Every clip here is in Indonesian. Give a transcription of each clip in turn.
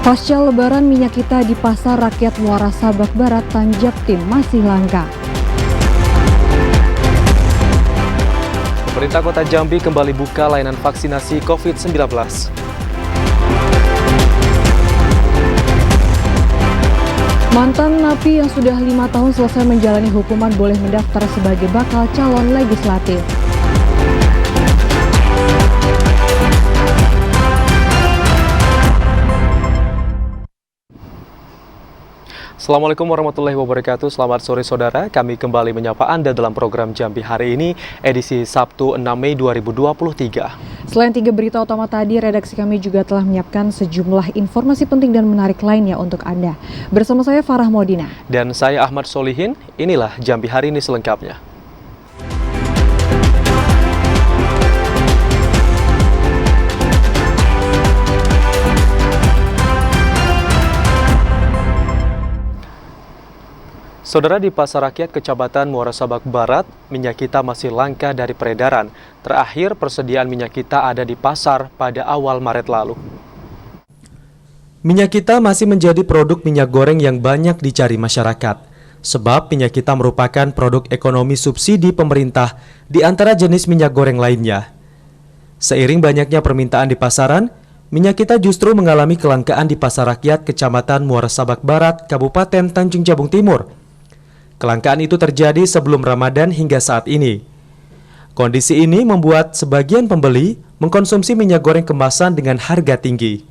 Pasca lebaran, minyak kita di pasar rakyat Muara Sabak Barat Tanjab Tim masih langka. Pemerintah Kota Jambi kembali buka layanan vaksinasi COVID-19. Mantan napi yang sudah 5 tahun selesai menjalani hukuman boleh mendaftar sebagai bakal calon legislatif. Assalamualaikum warahmatullahi wabarakatuh. Selamat sore saudara. Kami kembali menyapa Anda dalam program Jambi hari ini, edisi Sabtu 6 Mei 2023. Selain 3 berita utama tadi, redaksi kami juga telah menyiapkan sejumlah informasi penting dan menarik lainnya untuk Anda. Bersama saya Farah Modina. Dan saya Ahmad Solihin. Inilah Jambi hari ini selengkapnya. Saudara, di Pasar Rakyat Kecamatan Muara Sabak Barat, minyak kita masih langka dari peredaran. Terakhir, persediaan minyak kita ada di pasar pada awal Maret lalu. Minyak kita masih menjadi produk minyak goreng yang banyak dicari masyarakat. Sebab minyak kita merupakan produk ekonomi subsidi pemerintah di antara jenis minyak goreng lainnya. Seiring banyaknya permintaan di pasaran, minyak kita justru mengalami kelangkaan di Pasar Rakyat Kecamatan Muara Sabak Barat, Kabupaten Tanjung Jabung Timur. Kelangkaan itu terjadi sebelum Ramadan hingga saat ini. Kondisi ini membuat sebagian pembeli mengkonsumsi minyak goreng kemasan dengan harga tinggi.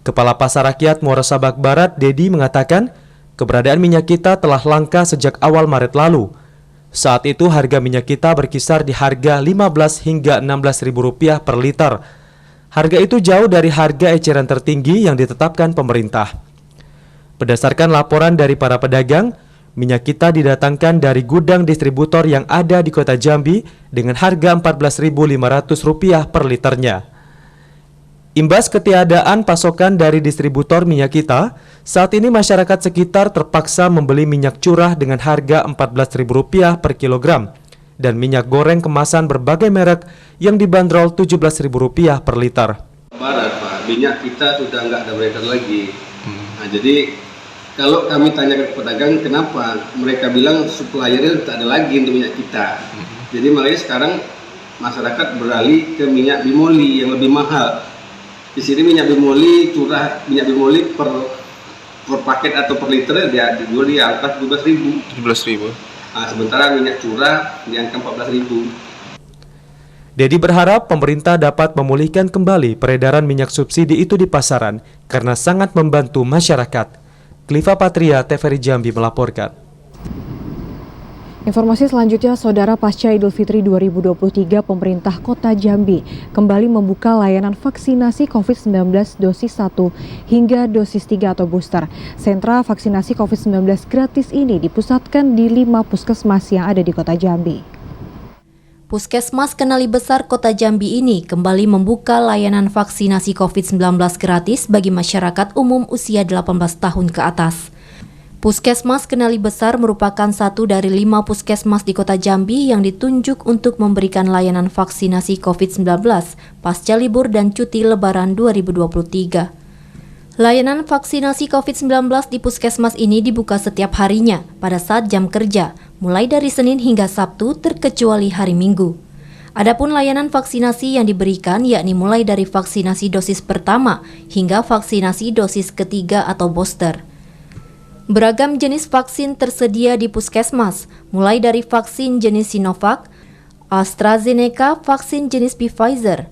Kepala Pasar Rakyat Muara Sabak Barat, Dedi, mengatakan keberadaan minyak kita telah langka sejak awal Maret lalu. Saat itu harga minyak kita berkisar di harga Rp15 hingga Rp16.000 per liter. Harga itu jauh dari harga eceran tertinggi yang ditetapkan pemerintah. Berdasarkan laporan dari para pedagang, minyak kita didatangkan dari gudang distributor yang ada di Kota Jambi dengan harga Rp14.500 per liternya. Imbas ketiadaan pasokan dari distributor minyak kita, saat ini masyarakat sekitar terpaksa membeli minyak curah dengan harga Rp14.000 per kilogram dan minyak goreng kemasan berbagai merek yang dibanderol Rp17.000 per liter. Barat, Pak, minyak kita sudah nggak ada beredar lagi. Nah, jadi kalau kami tanya ke pedagang kenapa, mereka bilang suppliernya tak ada lagi untuk minyak kita. Jadi makanya sekarang masyarakat beralih ke minyak bimoli yang lebih mahal. Di sini minyak bimoli curah, minyak bimoli per paket atau per liter dia dijual di angka Rp17.000. Nah, sementara minyak curah di angka Rp14.000. Dedi berharap pemerintah dapat memulihkan kembali peredaran minyak subsidi itu di pasaran karena sangat membantu masyarakat. Kliva Patria, TVRI Jambi melaporkan. Informasi selanjutnya, Saudara, pasca Idul Fitri 2023, pemerintah Kota Jambi kembali membuka layanan vaksinasi COVID-19 dosis 1 hingga dosis 3 atau booster. Sentra vaksinasi COVID-19 gratis ini dipusatkan di 5 puskesmas yang ada di Kota Jambi. Puskesmas Kenali Besar Kota Jambi ini kembali membuka layanan vaksinasi COVID-19 gratis bagi masyarakat umum usia 18 tahun ke atas. Puskesmas Kenali Besar merupakan satu dari 5 puskesmas di Kota Jambi yang ditunjuk untuk memberikan layanan vaksinasi COVID-19 pasca libur dan cuti Lebaran 2023. Layanan vaksinasi COVID-19 di puskesmas ini dibuka setiap harinya pada saat jam kerja, mulai dari Senin hingga Sabtu terkecuali hari Minggu. Adapun layanan vaksinasi yang diberikan yakni mulai dari vaksinasi dosis pertama hingga vaksinasi dosis ketiga atau booster. Beragam jenis vaksin tersedia di puskesmas, mulai dari vaksin jenis Sinovac, AstraZeneca, vaksin jenis Pfizer.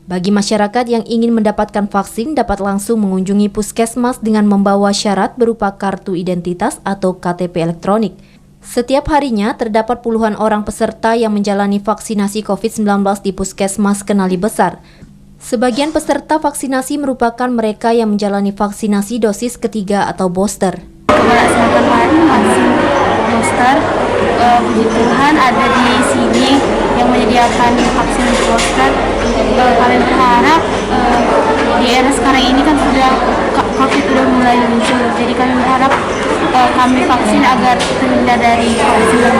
Bagi masyarakat yang ingin mendapatkan vaksin dapat langsung mengunjungi puskesmas dengan membawa syarat berupa kartu identitas atau KTP elektronik. Setiap harinya terdapat puluhan orang peserta yang menjalani vaksinasi COVID-19 di Puskesmas Kenali Besar. Sebagian peserta vaksinasi merupakan mereka yang menjalani vaksinasi dosis ketiga atau booster. Melaksanakan vaksin booster, puji Tuhan ada di sini yang menyediakan vaksin booster. Kami berharap di era sekarang ini kan sudah COVID sudah mulai muncul, jadi kami berharap kami vaksin agar terhindar dari COVID-19.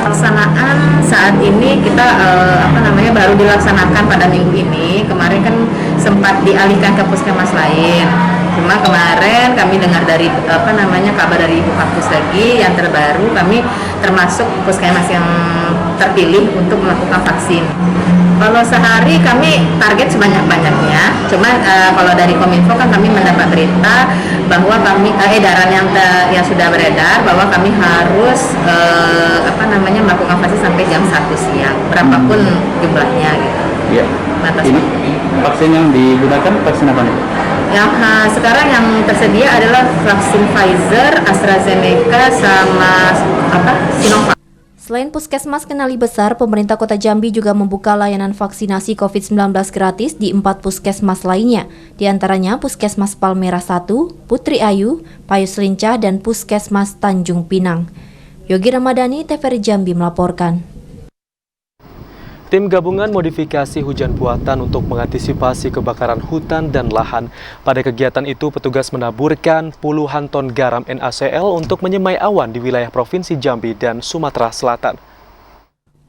Pelaksanaan saat ini kita baru dilaksanakan pada minggu ini. Kemarin kan sempat dialihkan ke puskesmas lain. Cuma kemarin kami dengar dari kabar dari Ibu Kapus lagi yang terbaru, kami termasuk puskesmas yang terpilih untuk melakukan vaksin. Kalau sehari kami target sebanyak-banyaknya. Cuma kalau dari Kominfo kan kami mendapat berita bahwa kami edaran yang sudah beredar bahwa kami harus melakukan vaksin sampai jam 1 siang, berapapun jumlahnya gitu. Iya. Ini vaksin yang digunakan vaksin apa nih? Yang sekarang yang tersedia adalah vaksin Pfizer, AstraZeneca, sama Sinovac. Selain Puskesmas Kenali Besar, pemerintah Kota Jambi juga membuka layanan vaksinasi COVID-19 gratis di 4 puskesmas lainnya, di antaranya Puskesmas Palmerah 1, Putri Ayu, Payus Lincah, dan Puskesmas Tanjung Pinang. Yogi Ramadhani, TVRI Jambi melaporkan. Tim gabungan modifikasi hujan buatan untuk mengantisipasi kebakaran hutan dan lahan. Pada kegiatan itu, petugas menaburkan puluhan ton garam NaCl untuk menyemai awan di wilayah Provinsi Jambi dan Sumatera Selatan.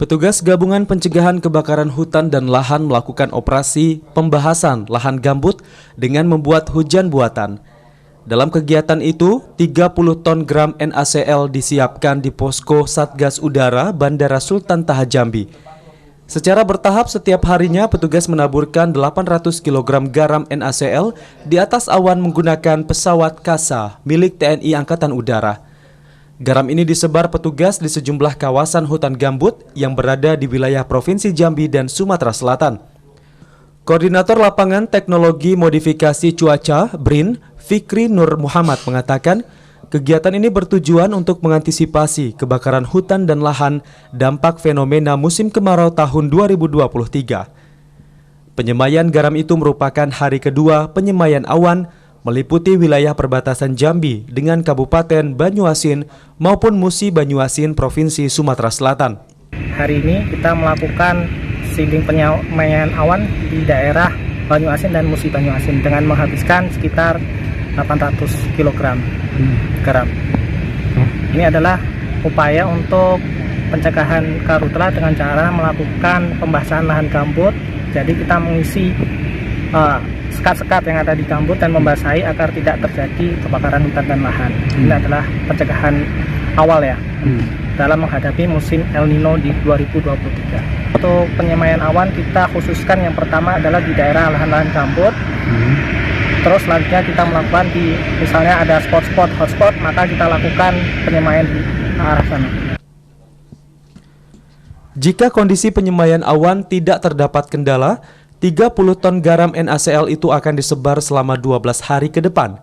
Petugas gabungan pencegahan kebakaran hutan dan lahan melakukan operasi pembahasan lahan gambut dengan membuat hujan buatan. Dalam kegiatan itu, 30 ton gram NaCl disiapkan di posko Satgas Udara Bandara Sultan Taha Jambi. Secara bertahap setiap harinya petugas menaburkan 800 kg garam NaCl di atas awan menggunakan pesawat Kasa milik TNI Angkatan Udara. Garam ini disebar petugas di sejumlah kawasan hutan gambut yang berada di wilayah Provinsi Jambi dan Sumatera Selatan. Koordinator Lapangan Teknologi Modifikasi Cuaca BRIN, Fikri Nur Muhammad mengatakan, kegiatan ini bertujuan untuk mengantisipasi kebakaran hutan dan lahan dampak fenomena musim kemarau tahun 2023. Penyemaian garam itu merupakan hari kedua penyemaian awan meliputi wilayah perbatasan Jambi dengan Kabupaten Banyuasin maupun Musi Banyuasin Provinsi Sumatera Selatan. Hari ini kita melakukan seeding penyemaian awan di daerah Banyuasin dan Musi Banyuasin dengan menghabiskan sekitar 800 kg garam. Ini adalah upaya untuk pencegahan karhutla dengan cara melakukan pembasahan lahan gambut. Jadi kita mengisi sekat-sekat yang ada di gambut dan membasahi agar tidak terjadi kebakaran hutan dan lahan. Ini adalah pencegahan awal ya dalam menghadapi musim El Nino di 2023. Untuk penyemaian awan kita khususkan yang pertama adalah di daerah lahan-lahan gambut. Terus selanjutnya kita melakukan di misalnya ada spot-spot, hotspot, maka kita lakukan penyemaian di arah sana. Jika kondisi penyemaian awan tidak terdapat kendala, 30 ton garam NaCl itu akan disebar selama 12 hari ke depan.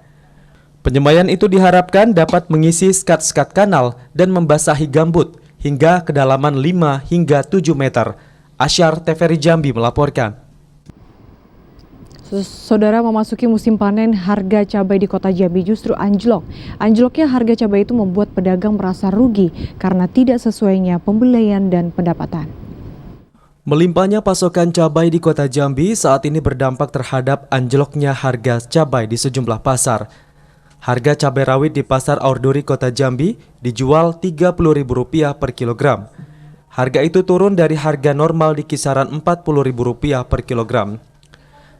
Penyemaian itu diharapkan dapat mengisi sekat-sekat kanal dan membasahi gambut hingga kedalaman 5 hingga 7 meter. Asyar, TVRI Jambi melaporkan. Saudara, memasuki musim panen, harga cabai di Kota Jambi justru anjlok. Anjloknya harga cabai itu membuat pedagang merasa rugi karena tidak sesuainya pembelian dan pendapatan. Melimpahnya pasokan cabai di Kota Jambi saat ini berdampak terhadap anjloknya harga cabai di sejumlah pasar. Harga cabai rawit di Pasar Aurduri Kota Jambi dijual Rp30.000 per kilogram. Harga itu turun dari harga normal di kisaran Rp40.000 per kilogram.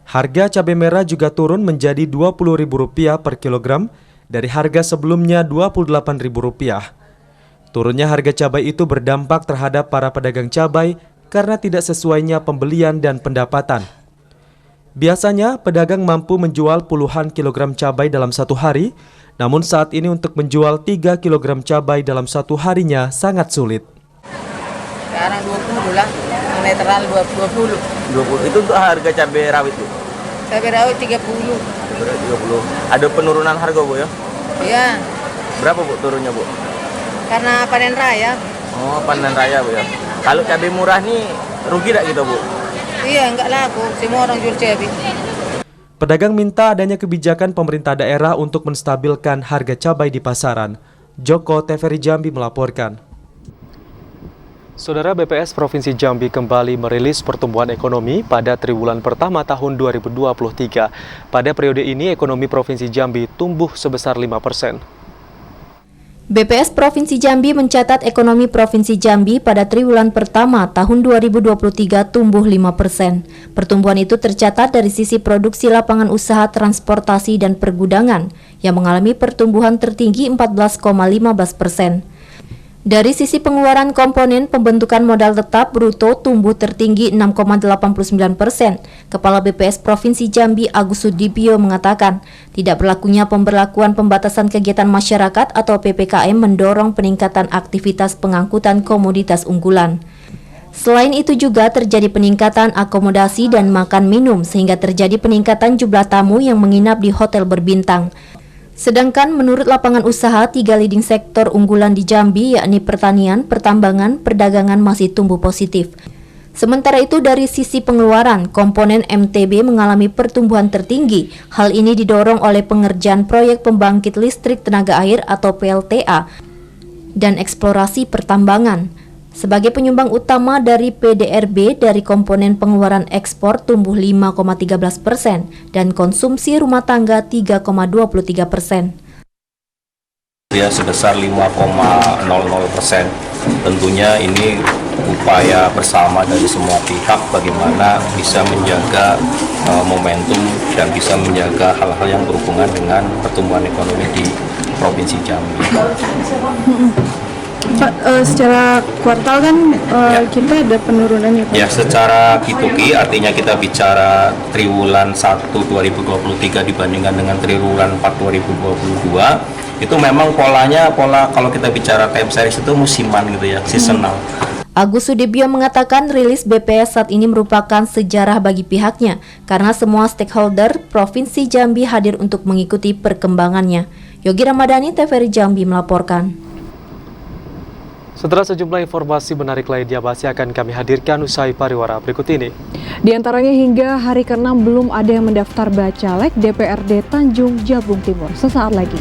Harga cabai merah juga turun menjadi Rp20.000 per kilogram dari harga sebelumnya Rp28.000. Turunnya harga cabai itu berdampak terhadap para pedagang cabai karena tidak sesuainya pembelian dan pendapatan. Biasanya pedagang mampu menjual puluhan kilogram cabai dalam satu hari, namun saat ini untuk menjual 3 kilogram cabai dalam satu harinya sangat sulit. Sekarang 20 lah, yang netral 20. 20 itu untuk harga cabai rawit Bu? Cabai rawit 30. 30. Ada penurunan harga Bu ya? Iya. Berapa Bu turunnya Bu? Karena panen raya. Oh, panen raya Bu ya. Kalau cabai murah nih rugi tak gitu Bu? Iya, enggak laku. Semua orang jual cabai. Pedagang minta adanya kebijakan pemerintah daerah untuk menstabilkan harga cabai di pasaran. Joko, TVRI Jambi melaporkan. Saudara, BPS Provinsi Jambi kembali merilis pertumbuhan ekonomi pada triwulan pertama tahun 2023. Pada periode ini, ekonomi Provinsi Jambi tumbuh sebesar 5%. BPS Provinsi Jambi mencatat ekonomi Provinsi Jambi pada triwulan pertama tahun 2023 tumbuh 5%. Pertumbuhan itu tercatat dari sisi produksi lapangan usaha transportasi dan pergudangan yang mengalami pertumbuhan tertinggi 14,15%. Dari sisi pengeluaran komponen pembentukan modal tetap bruto tumbuh tertinggi 6,89%. Kepala BPS Provinsi Jambi Agus Sudibyo mengatakan, tidak berlakunya pemberlakuan pembatasan kegiatan masyarakat atau PPKM mendorong peningkatan aktivitas pengangkutan komoditas unggulan. Selain itu juga terjadi peningkatan akomodasi dan makan minum sehingga terjadi peningkatan jumlah tamu yang menginap di hotel berbintang. Sedangkan menurut lapangan usaha, 3 leading sektor unggulan di Jambi yakni pertanian, pertambangan, perdagangan masih tumbuh positif. Sementara itu dari sisi pengeluaran, komponen MTB mengalami pertumbuhan tertinggi. Hal ini didorong oleh pengerjaan proyek pembangkit listrik tenaga air atau PLTA dan eksplorasi pertambangan. Sebagai penyumbang utama dari PDRB, dari komponen pengeluaran ekspor tumbuh 5,13% dan konsumsi rumah tangga 3,23%. Dia sebesar 5,00%. Tentunya ini upaya bersama dari semua pihak bagaimana bisa menjaga momentum dan bisa menjaga hal-hal yang berhubungan dengan pertumbuhan ekonomi di Provinsi Jambi. Pak, secara kuartal kan kita ada penurunannya Pak? Ya, secara Kituki artinya kita bicara triwulan 1 2023 dibandingkan dengan triwulan 4 2022 itu memang pola kalau kita bicara time series itu musiman gitu ya, seasonal. Agus Sudibyo mengatakan rilis BPS saat ini merupakan sejarah bagi pihaknya karena semua stakeholder Provinsi Jambi hadir untuk mengikuti perkembangannya. Yogi Ramadhani, TVRI Jambi melaporkan. Setelah sejumlah informasi menarik lainnya masih akan kami hadirkan usai pariwara berikut ini. Di antaranya hingga hari ke-6 belum ada yang mendaftar bacalek DPRD Tanjung Jabung Timur. Sesaat lagi.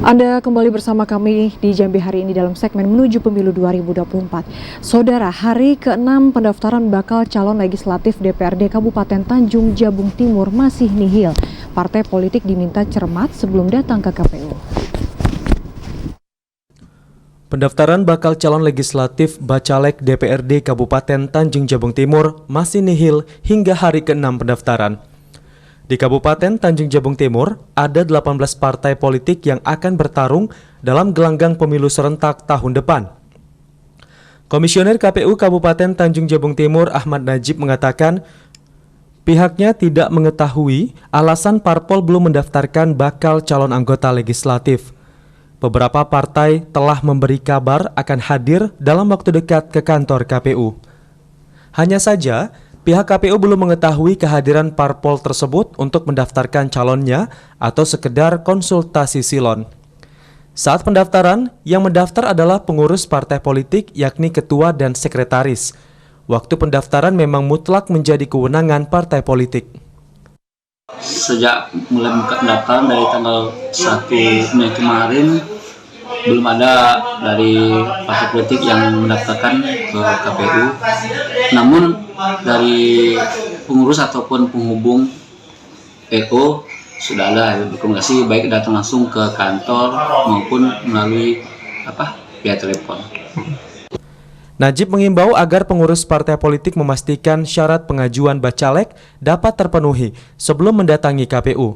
Anda kembali bersama kami di Jambi hari ini dalam segmen Menuju Pemilu 2024. Saudara, hari ke-6 pendaftaran bakal calon legislatif DPRD Kabupaten Tanjung Jabung Timur masih nihil. Partai politik diminta cermat sebelum datang ke KPU. Pendaftaran bakal calon legislatif Bacalek DPRD Kabupaten Tanjung Jabung Timur masih nihil hingga hari ke-6 pendaftaran. Di Kabupaten Tanjung Jabung Timur, ada 18 partai politik yang akan bertarung dalam gelanggang pemilu serentak tahun depan. Komisioner KPU Kabupaten Tanjung Jabung Timur Ahmad Najib mengatakan pihaknya tidak mengetahui alasan parpol belum mendaftarkan bakal calon anggota legislatif. Beberapa partai telah memberi kabar akan hadir dalam waktu dekat ke kantor KPU. Hanya saja, pihak KPU belum mengetahui kehadiran parpol tersebut untuk mendaftarkan calonnya atau sekedar konsultasi silon. Saat pendaftaran, yang mendaftar adalah pengurus partai politik yakni ketua dan sekretaris. Waktu pendaftaran memang mutlak menjadi kewenangan partai politik. Sejak mulai buka pendaftaran dari tanggal 1 Mei kemarin, belum ada dari partai politik yang mendaftarkan ke KPU. Namun dari pengurus ataupun penghubung PO sudah ada rekomendasi baik datang langsung ke kantor maupun melalui via telepon. Najib mengimbau agar pengurus partai politik memastikan syarat pengajuan bacalek dapat terpenuhi sebelum mendatangi KPU.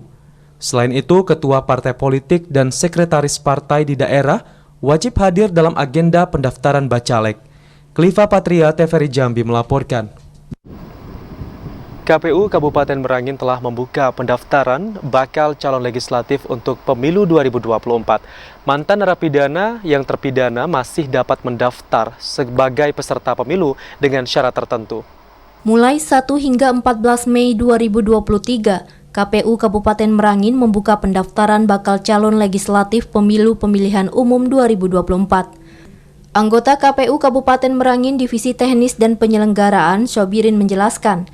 Selain itu, ketua partai politik dan sekretaris partai di daerah wajib hadir dalam agenda pendaftaran bacalek. Kliva Patria, TVRI Jambi melaporkan. KPU Kabupaten Merangin telah membuka pendaftaran bakal calon legislatif untuk pemilu 2024. Mantan narapidana yang terpidana masih dapat mendaftar sebagai peserta pemilu dengan syarat tertentu. Mulai 1 hingga 14 Mei 2023, KPU Kabupaten Merangin membuka pendaftaran bakal calon legislatif pemilu pemilihan umum 2024. Anggota KPU Kabupaten Merangin Divisi Teknis dan Penyelenggaraan Sobirin menjelaskan,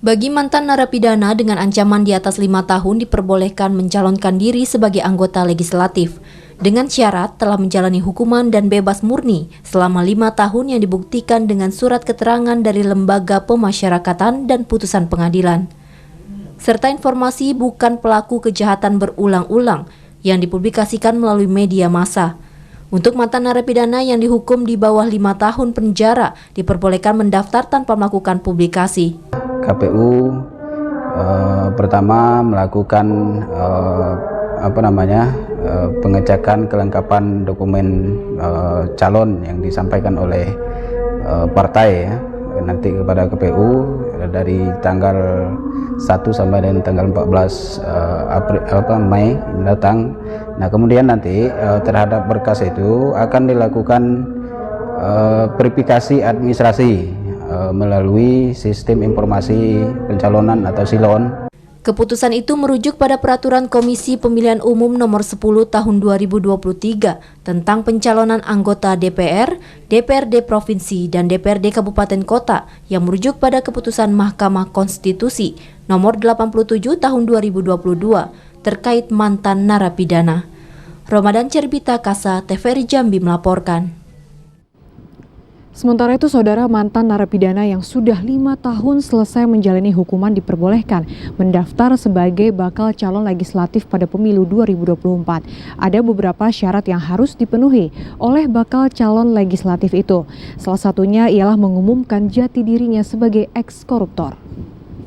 Bagi mantan narapidana dengan ancaman di atas 5 tahun diperbolehkan mencalonkan diri sebagai anggota legislatif dengan syarat telah menjalani hukuman dan bebas murni selama 5 tahun yang dibuktikan dengan surat keterangan dari lembaga pemasyarakatan dan putusan pengadilan, serta informasi bukan pelaku kejahatan berulang-ulang yang dipublikasikan melalui media massa. Untuk mantan narapidana yang dihukum di bawah 5 tahun penjara diperbolehkan mendaftar tanpa melakukan publikasi. KPU pertama melakukan pengecekan kelengkapan dokumen calon yang disampaikan oleh partai nanti kepada KPU dari tanggal 1 sampai dengan tanggal 14 Mei mendatang. Nah, kemudian nanti terhadap berkas itu akan dilakukan verifikasi administrasi melalui sistem informasi pencalonan atau SILON. Keputusan itu merujuk pada Peraturan Komisi Pemilihan Umum Nomor 10 Tahun 2023 tentang pencalonan anggota DPR, DPRD Provinsi, dan DPRD Kabupaten Kota yang merujuk pada Keputusan Mahkamah Konstitusi Nomor 87 Tahun 2022 terkait mantan narapidana. Ramadan Cerbita Kasa, TVRI Jambi melaporkan. Sementara itu, saudara, mantan narapidana yang sudah 5 tahun selesai menjalani hukuman diperbolehkan mendaftar sebagai bakal calon legislatif pada pemilu 2024. Ada beberapa syarat yang harus dipenuhi oleh bakal calon legislatif itu. Salah satunya ialah mengumumkan jati dirinya sebagai eks-koruptor.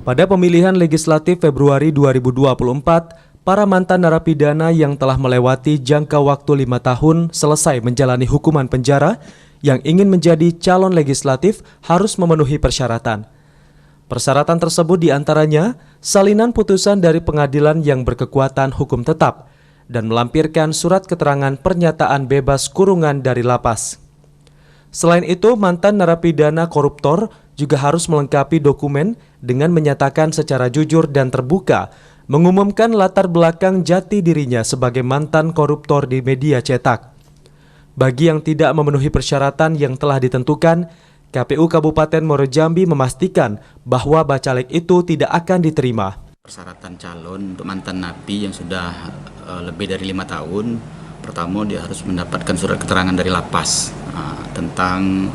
Pada pemilihan legislatif Februari 2024, para mantan narapidana yang telah melewati jangka waktu 5 tahun selesai menjalani hukuman penjara yang ingin menjadi calon legislatif harus memenuhi persyaratan. Persyaratan tersebut diantaranya salinan putusan dari pengadilan yang berkekuatan hukum tetap dan melampirkan surat keterangan pernyataan bebas kurungan dari lapas. Selain itu, mantan narapidana koruptor juga harus melengkapi dokumen dengan menyatakan secara jujur dan terbuka mengumumkan latar belakang jati dirinya sebagai mantan koruptor di media cetak. Bagi yang tidak memenuhi persyaratan yang telah ditentukan, KPU Kabupaten Muaro Jambi memastikan bahwa bacalek itu tidak akan diterima. Persyaratan calon untuk mantan napi yang sudah lebih dari 5 tahun, pertama dia harus mendapatkan surat keterangan dari lapas tentang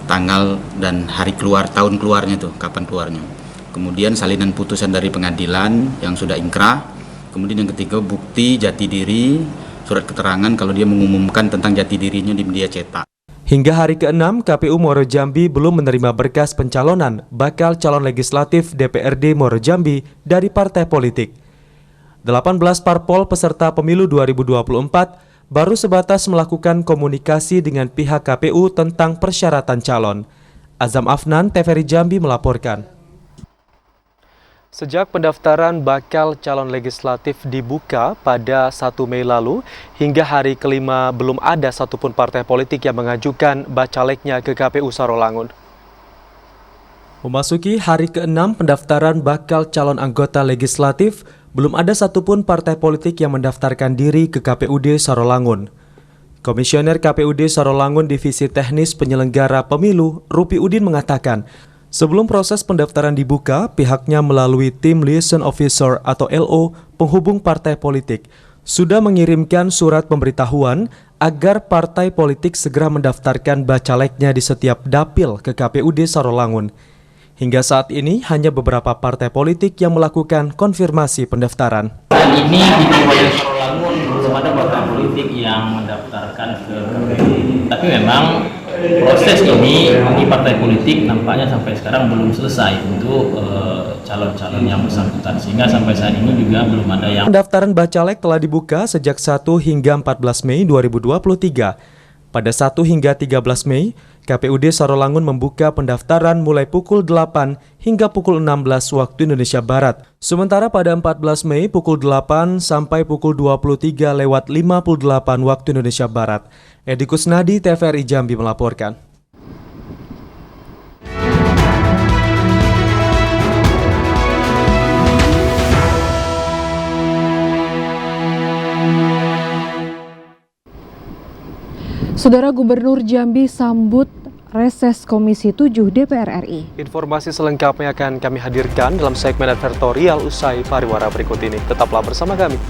tanggal dan hari keluar, tahun keluarnya tuh, kapan keluarnya. Kemudian salinan putusan dari pengadilan yang sudah inkrah. Kemudian yang ketiga, bukti jati diri, surat keterangan kalau dia mengumumkan tentang jati dirinya di media cetak. Hingga hari ke-6, KPU Muaro Jambi belum menerima berkas pencalonan bakal calon legislatif DPRD Muaro Jambi dari partai politik. 18 parpol peserta pemilu 2024 baru sebatas melakukan komunikasi dengan pihak KPU tentang persyaratan calon. Azam Afnan, TVRI Jambi melaporkan. Sejak pendaftaran bakal calon legislatif dibuka pada 1 Mei lalu, hingga hari kelima belum ada satupun partai politik yang mengajukan bacaleknya ke KPU Sarolangun. Memasuki hari ke-6 pendaftaran bakal calon anggota legislatif, belum ada satupun partai politik yang mendaftarkan diri ke KPUD Sarolangun. Komisioner KPUD Sarolangun Divisi Teknis Penyelenggara Pemilu, Rupi Udin mengatakan, sebelum proses pendaftaran dibuka, pihaknya melalui tim liaison officer atau LO penghubung partai politik sudah mengirimkan surat pemberitahuan agar partai politik segera mendaftarkan bacaleknya di setiap dapil ke KPUD Sarolangun. Hingga saat ini hanya beberapa partai politik yang melakukan konfirmasi pendaftaran. Saat ini di KPUD Sarolangun belum ada partai politik yang mendaftarkan ke KPU. Tapi memang proses ini bagi partai politik nampaknya sampai sekarang belum selesai untuk calon-calon yang bersangkutan, sehingga sampai saat ini juga belum ada yang. Pendaftaran bacalek telah dibuka sejak 1 hingga 14 Mei 2023. Pada 1 hingga 13 Mei, KPUD Sarolangun membuka pendaftaran mulai pukul 8 hingga pukul 16 waktu Indonesia Barat. Sementara pada 14 Mei pukul 8 sampai pukul 23:58 waktu Indonesia Barat. Edi Kusnadi, TVRI Jambi melaporkan. Saudara, Gubernur Jambi sambut reses Komisi 7 DPR RI. Informasi selengkapnya akan kami hadirkan dalam segmen advertorial usai pariwara berikut ini. Tetaplah bersama kami.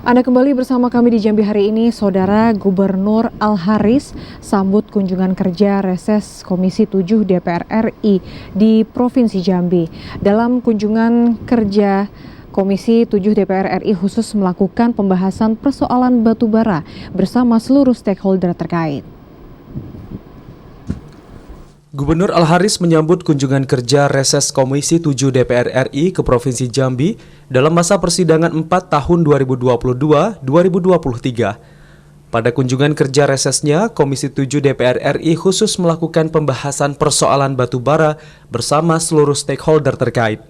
Anda kembali bersama kami di Jambi hari ini. Saudara Gubernur Al-Haris sambut kunjungan kerja reses Komisi 7 DPR RI di Provinsi Jambi. Dalam kunjungan kerja Komisi 7 DPR RI khusus melakukan pembahasan persoalan batubara bersama seluruh stakeholder terkait. Gubernur Al-Haris menyambut kunjungan kerja reses Komisi 7 DPR RI ke Provinsi Jambi dalam masa persidangan 4 tahun 2022-2023. Pada kunjungan kerja resesnya, Komisi 7 DPR RI khusus melakukan pembahasan persoalan batubara bersama seluruh stakeholder terkait.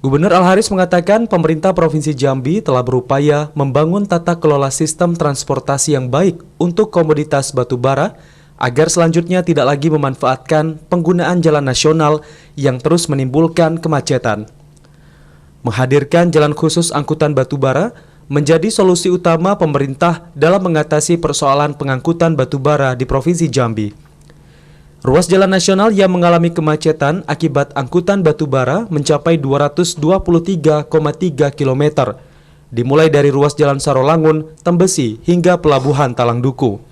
Gubernur Al-Haris mengatakan pemerintah Provinsi Jambi telah berupaya membangun tata kelola sistem transportasi yang baik untuk komoditas batubara agar selanjutnya tidak lagi memanfaatkan penggunaan jalan nasional yang terus menimbulkan kemacetan. Menghadirkan jalan khusus angkutan batubara menjadi solusi utama pemerintah dalam mengatasi persoalan pengangkutan batubara di Provinsi Jambi. Ruas jalan nasional yang mengalami kemacetan akibat angkutan batubara mencapai 223,3 km, dimulai dari ruas jalan Sarolangun, Tembesi hingga Pelabuhan Talangduku.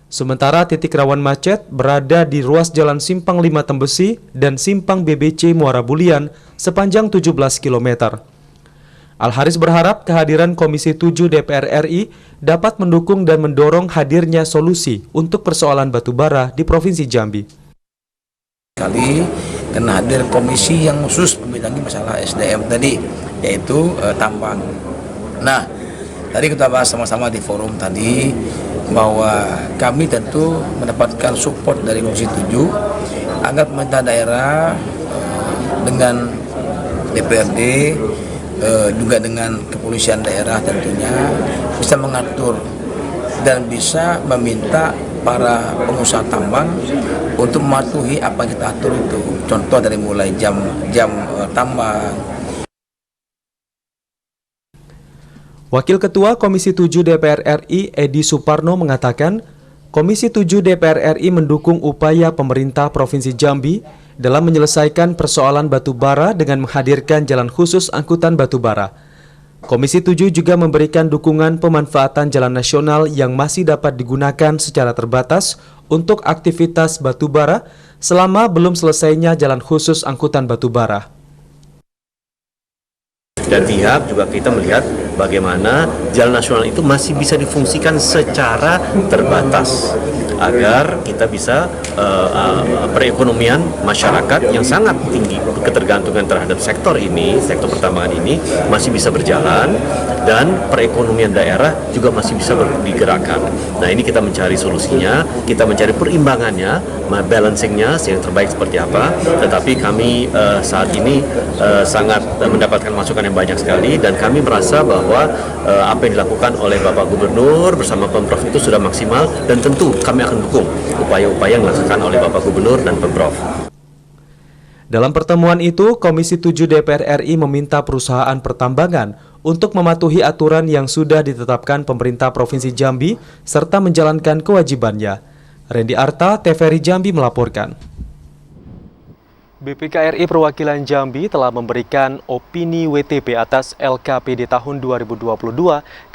Sementara titik rawan macet berada di ruas jalan Simpang 5 Tembesi dan Simpang BBC Muara Bulian sepanjang 17 km. Al-Haris berharap kehadiran Komisi 7 DPR RI dapat mendukung dan mendorong hadirnya solusi untuk persoalan batubara di Provinsi Jambi. Kali kena hadir komisi yang khusus membidangi masalah SDM tadi, yaitu tambang. Nah, tadi kita bahas sama-sama di forum tadi bahwa kami tentu mendapatkan support dari Komisi 7 agar pemerintah daerah dengan DPRD juga dengan kepolisian daerah tentunya bisa mengatur dan bisa meminta para pengusaha tambang untuk mematuhi apa yang kita atur itu. Contoh dari mulai jam tambang. Wakil Ketua Komisi 7 DPR RI Edi Suparno mengatakan, Komisi 7 DPR RI mendukung upaya pemerintah Provinsi Jambi dalam menyelesaikan persoalan batubara dengan menghadirkan jalan khusus angkutan batubara. Komisi 7 juga memberikan dukungan pemanfaatan jalan nasional yang masih dapat digunakan secara terbatas untuk aktivitas batubara selama belum selesainya jalan khusus angkutan batubara. Dan pihak juga kita melihat bagaimana jalan nasional itu masih bisa difungsikan secara terbatas agar kita bisa perekonomian masyarakat yang sangat tinggi ketergantungan terhadap sektor ini, sektor pertambangan ini masih bisa berjalan dan perekonomian daerah juga masih bisa digerakkan. Nah, ini kita mencari solusinya, kita mencari perimbangannya, balancingnya yang terbaik seperti apa. Tetapi kami saat ini sangat mendapatkan masukan yang banyak sekali dan kami merasa bahwa apa yang dilakukan oleh Bapak Gubernur bersama Pemprov itu sudah maksimal dan tentu kami akan dukung upaya-upaya yang dilakukan oleh Bapak Gubernur dan Pemprov. Dalam pertemuan itu, Komisi 7 DPR RI meminta perusahaan pertambangan untuk mematuhi aturan yang sudah ditetapkan pemerintah Provinsi Jambi serta menjalankan kewajibannya. Randy Arta, TVRI Jambi melaporkan. BPKRI Perwakilan Jambi telah memberikan opini WTP atas LKPD tahun 2022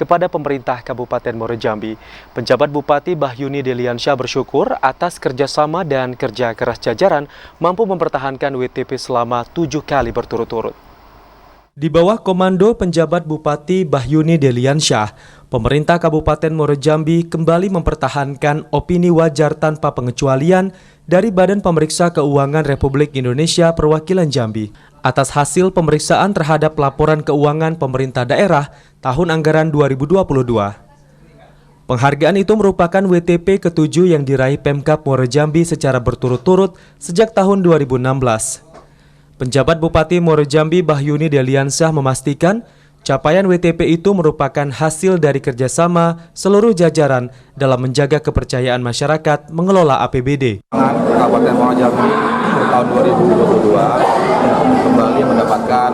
kepada pemerintah Kabupaten Muara Jambi. Penjabat Bupati Bahyuni Deliansyah bersyukur atas kerjasama dan kerja keras jajaran mampu mempertahankan WTP selama 7 kali berturut-turut. Di bawah komando penjabat Bupati Bahyuni Deliansyah, pemerintah Kabupaten Muara Jambi kembali mempertahankan opini wajar tanpa pengecualian dari Badan Pemeriksa Keuangan Republik Indonesia Perwakilan Jambi atas hasil pemeriksaan terhadap laporan keuangan pemerintah daerah tahun anggaran 2022. Penghargaan itu merupakan WTP ke-7 yang diraih Pemkab Muara Jambi secara berturut-turut sejak tahun 2016. Penjabat Bupati Muaro Jambi Bahyuni Deliansyah memastikan capaian WTP itu merupakan hasil dari kerjasama seluruh jajaran dalam menjaga kepercayaan masyarakat mengelola APBD. Kabupaten Muaro Jambi tahun 2022 kembali mendapatkan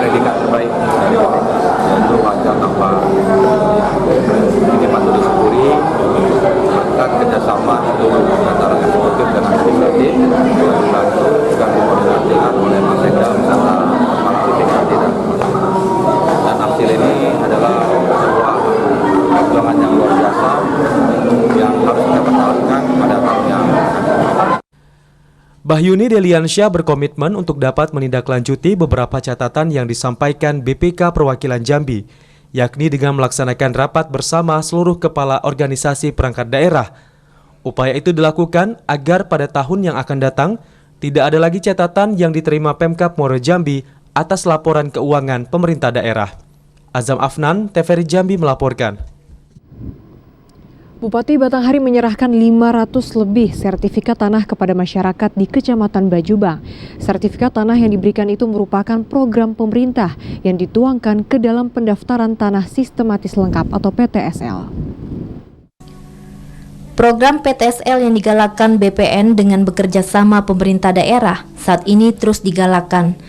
predikat terbaik dari BPK, yaitu wajar tanpa ini patut disyukuri berkat kerjasama seluruh antara eksekutif dan administratif dibantu dan dikoordinasikan oleh Mas Sekda beserta kepala BPKD dan hasil ini adalah sebuah perjuangan yang luar biasa yang harus kita pertahankan pada tahun yang akan. Bahyuni Deliansyah berkomitmen untuk dapat menindaklanjuti beberapa catatan yang disampaikan BPK Perwakilan Jambi, yakni dengan melaksanakan rapat bersama seluruh kepala organisasi perangkat daerah. Upaya itu dilakukan agar pada tahun yang akan datang tidak ada lagi catatan yang diterima Pemkab Muaro Jambi atas laporan keuangan pemerintah daerah. Azam Afnan, TVRI Jambi melaporkan. Bupati Batanghari menyerahkan 500 lebih sertifikat tanah kepada masyarakat di Kecamatan Bajubang. Sertifikat tanah yang diberikan itu merupakan program pemerintah yang dituangkan ke dalam pendaftaran tanah sistematis lengkap atau PTSL. Program PTSL yang digalakkan BPN dengan bekerja sama pemerintah daerah saat ini terus digalakkan.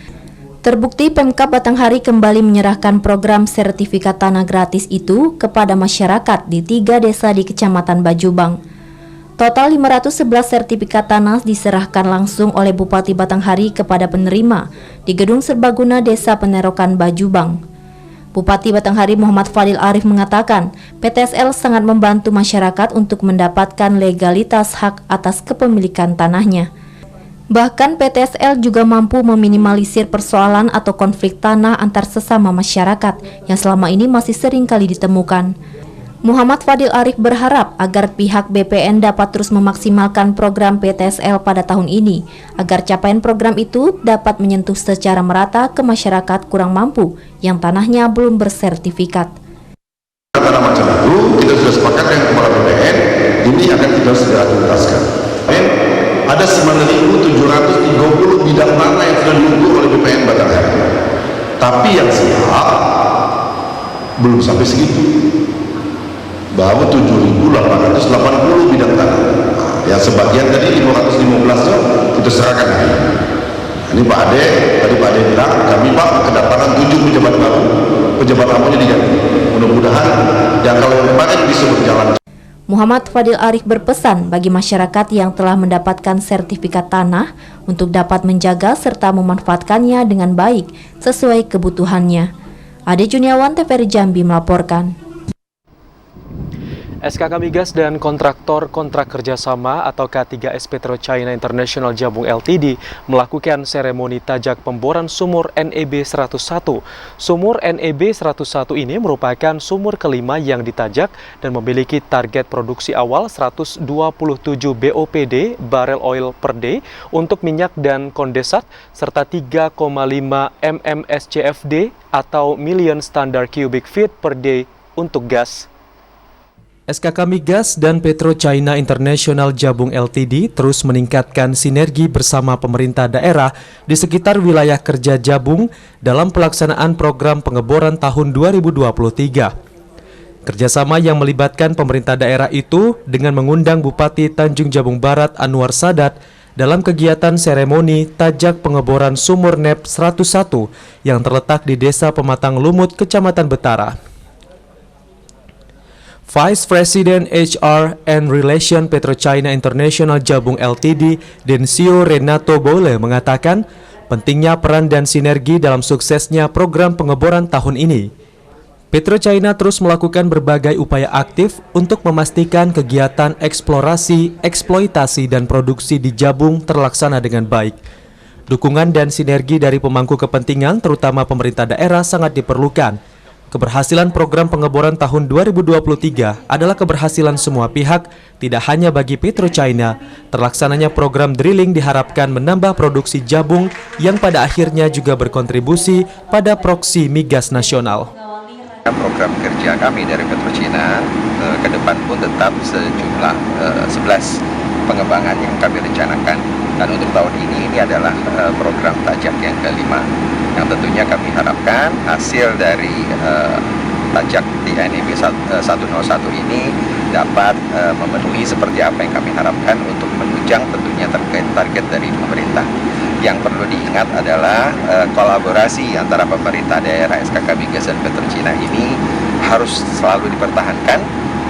Terbukti Pemkab Batanghari kembali menyerahkan program sertifikat tanah gratis itu kepada masyarakat di 3 desa di Kecamatan Bajubang. Total 511 sertifikat tanah diserahkan langsung oleh Bupati Batanghari kepada penerima di Gedung Serbaguna Desa Penerokan Bajubang. Bupati Batanghari Muhammad Fadil Arif mengatakan PTSL sangat membantu masyarakat untuk mendapatkan legalitas hak atas kepemilikan tanahnya. Bahkan PTSL juga mampu meminimalisir persoalan atau konflik tanah antar sesama masyarakat yang selama ini masih sering kali ditemukan. Muhammad Fadil Arif berharap agar pihak BPN dapat terus memaksimalkan program PTSL pada tahun ini, agar capaian program itu dapat menyentuh secara merata ke masyarakat kurang mampu yang tanahnya belum bersertifikat. Tanah macam itu kita sudah sepakat dengan kepala BPN, ini akan kita segera tuntaskan. Ada 9.730 bidang tanah yang sudah diukur oleh BPN Batanghari, tapi yang siap belum sampai segitu, baru 7.880 bidang tanah. Yang sebagian tadi 515 itu kita serahkan hari. Ini Pak Ade, tadi Pak Ade bilang kami Pak kedatangan 7 pejabat baru, pejabat lamanya diganti. Mudah-mudahan yang kalau yang kemarin bisa berjalan. Muhammad Fadil Arif berpesan bagi masyarakat yang telah mendapatkan sertifikat tanah untuk dapat menjaga serta memanfaatkannya dengan baik sesuai kebutuhannya. Ade Juniawan, TVRI Jambi melaporkan. SKK Migas dan kontraktor kontrak kerjasama atau K3S PetroChina International Jabung Ltd melakukan seremoni tajak pemboran sumur NEB 101. Sumur NEB 101 ini merupakan sumur kelima yang ditajak dan memiliki target produksi awal 127 BOPD barrel oil per day untuk minyak dan kondensat serta 3,5 mmSCFD atau million standard cubic feet per day untuk gas. SKK Migas dan PetroChina International Jabung Ltd terus meningkatkan sinergi bersama pemerintah daerah di sekitar wilayah kerja Jabung dalam pelaksanaan program pengeboran tahun 2023. Kerjasama yang melibatkan pemerintah daerah itu dengan mengundang Bupati Tanjung Jabung Barat Anwar Sadat dalam kegiatan seremoni tajak pengeboran sumur NEB 101 yang terletak di Desa Pematang Lumut, Kecamatan Betara. Vice President HR and Relation PetroChina International Jabung Ltd, Densio Renato Bole mengatakan pentingnya peran dan sinergi dalam suksesnya program pengeboran tahun ini. PetroChina terus melakukan berbagai upaya aktif untuk memastikan kegiatan eksplorasi, eksploitasi, dan produksi di Jabung terlaksana dengan baik. Dukungan dan sinergi dari pemangku kepentingan, terutama pemerintah daerah, sangat diperlukan. Keberhasilan program pengeboran tahun 2023 adalah keberhasilan semua pihak, tidak hanya bagi PetroChina. Terlaksananya program drilling diharapkan menambah produksi Jabung yang pada akhirnya juga berkontribusi pada proksi migas nasional. Program kerja kami dari PetroChina ke depan pun tetap sejumlah 11 pengembangan yang kami rencanakan. Dan untuk tahun ini adalah program pajak yang kelima, yang tentunya kami harapkan hasil dari pajak di NEB 101 ini dapat memenuhi seperti apa yang kami harapkan untuk menunjang tentunya terkait target dari pemerintah. Yang perlu diingat adalah kolaborasi antara pemerintah daerah, SKK Migas dan Petrochina ini harus selalu dipertahankan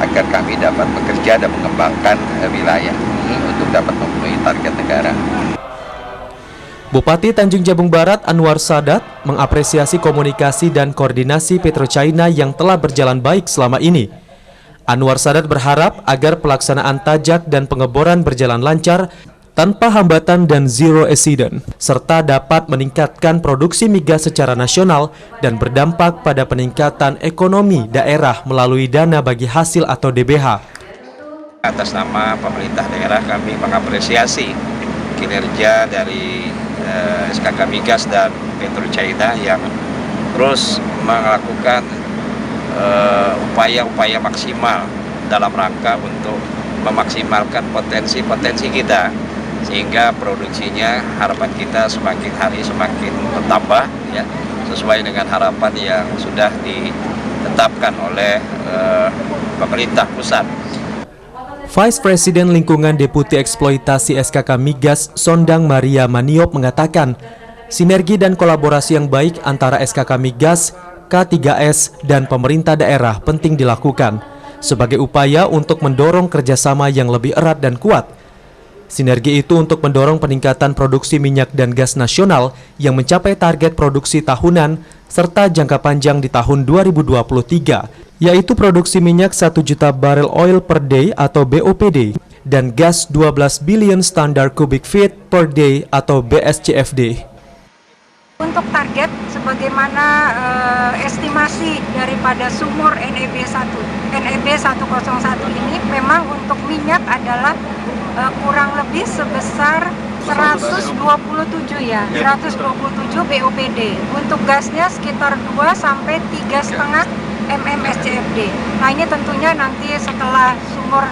agar kami dapat bekerja dan mengembangkan wilayah ini untuk dapat memenuhi target negara. Bupati Tanjung Jabung Barat Anwar Sadat mengapresiasi komunikasi dan koordinasi Petrochina yang telah berjalan baik selama ini. Anwar Sadat berharap agar pelaksanaan tajak dan pengeboran berjalan lancar tanpa hambatan dan zero accident, serta dapat meningkatkan produksi migas secara nasional dan berdampak pada peningkatan ekonomi daerah melalui dana bagi hasil atau DBH. Atas nama pemerintah daerah kami mengapresiasi kinerja dari SKK Migas dan Petrochina yang terus melakukan upaya-upaya maksimal dalam rangka untuk memaksimalkan potensi-potensi kita, sehingga produksinya harapan kita semakin hari semakin bertambah ya, sesuai dengan harapan yang sudah ditetapkan oleh pemerintah pusat. Vice President Lingkungan Deputi Eksploitasi SKK Migas Sondang Maria Maniop mengatakan, sinergi dan kolaborasi yang baik antara SKK Migas, K3S, dan pemerintah daerah penting dilakukan sebagai upaya untuk mendorong kerjasama yang lebih erat dan kuat. Sinergi itu untuk mendorong peningkatan produksi minyak dan gas nasional yang mencapai target produksi tahunan serta jangka panjang di tahun 2023, yaitu produksi minyak 1 juta barel oil per day atau BOPD dan gas 12 billion standard cubic feet per day atau BSCFD. Untuk target sebagaimana estimasi daripada sumur NEB 101 ini memang untuk minyak adalah kurang lebih sebesar 127 BOPD. Untuk gasnya sekitar 2 sampai 3,5 MMSCFD. Nah, ini tentunya nanti setelah sumur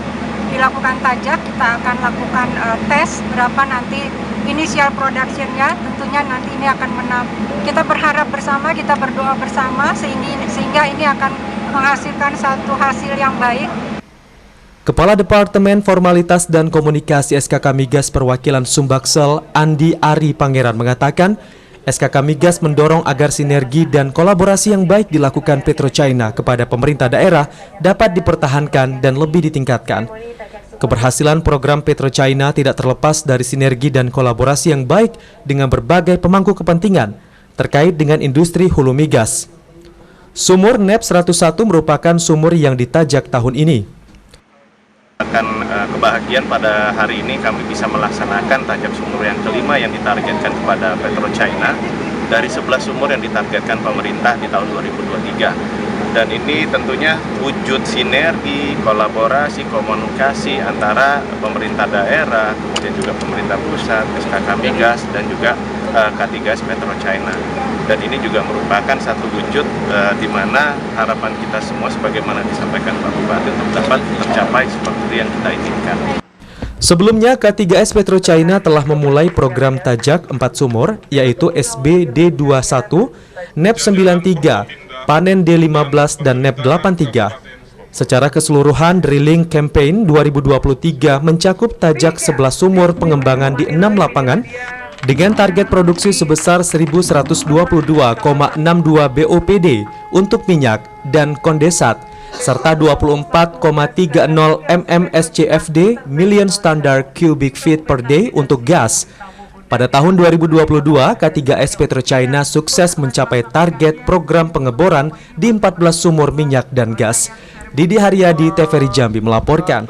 dilakukan tajak kita akan lakukan tes berapa nanti initial production-nya. Tentunya nanti ini akan kita berharap bersama, kita berdoa bersama sehingga ini akan menghasilkan satu hasil yang baik. Kepala Departemen Formalitas dan Komunikasi SKK Migas Perwakilan Sumbaksel Andi Ari Pangeran mengatakan, SKK Migas mendorong agar sinergi dan kolaborasi yang baik dilakukan Petrochina kepada pemerintah daerah dapat dipertahankan dan lebih ditingkatkan. Keberhasilan program Petrochina tidak terlepas dari sinergi dan kolaborasi yang baik dengan berbagai pemangku kepentingan terkait dengan industri hulu migas. Sumur NEB 101 merupakan sumur yang ditajak tahun ini. Kebahagiaan pada hari ini kami bisa melaksanakan tajak sumur yang kelima yang ditargetkan kepada Petrochina dari 11 sumur yang ditargetkan pemerintah di tahun 2023. Dan ini tentunya wujud sinergi, kolaborasi, komunikasi antara pemerintah daerah, kemudian juga pemerintah pusat, SKK Migas, dan juga K3S Petrochina. Dan ini juga merupakan satu wujud di mana harapan kita semua sebagaimana disampaikan Pak Bupati untuk dapat tercapai seperti yang kita inginkan. Sebelumnya, K3S Petrochina telah memulai program tajak 4 sumur, yaitu SBD21, NEB 93, Panen D15, dan NEB 83. Secara keseluruhan, drilling campaign 2023 mencakup tajak 11 sumur pengembangan di 6 lapangan dengan target produksi sebesar 1.122,62 BOPD untuk minyak dan kondensat, serta 24,30 MMSCFD million standard cubic feet per day untuk gas. Pada tahun 2022, K3S Petrochina sukses mencapai target program pengeboran di 14 sumur minyak dan gas. Didi Haryadi, TVRI Jambi melaporkan.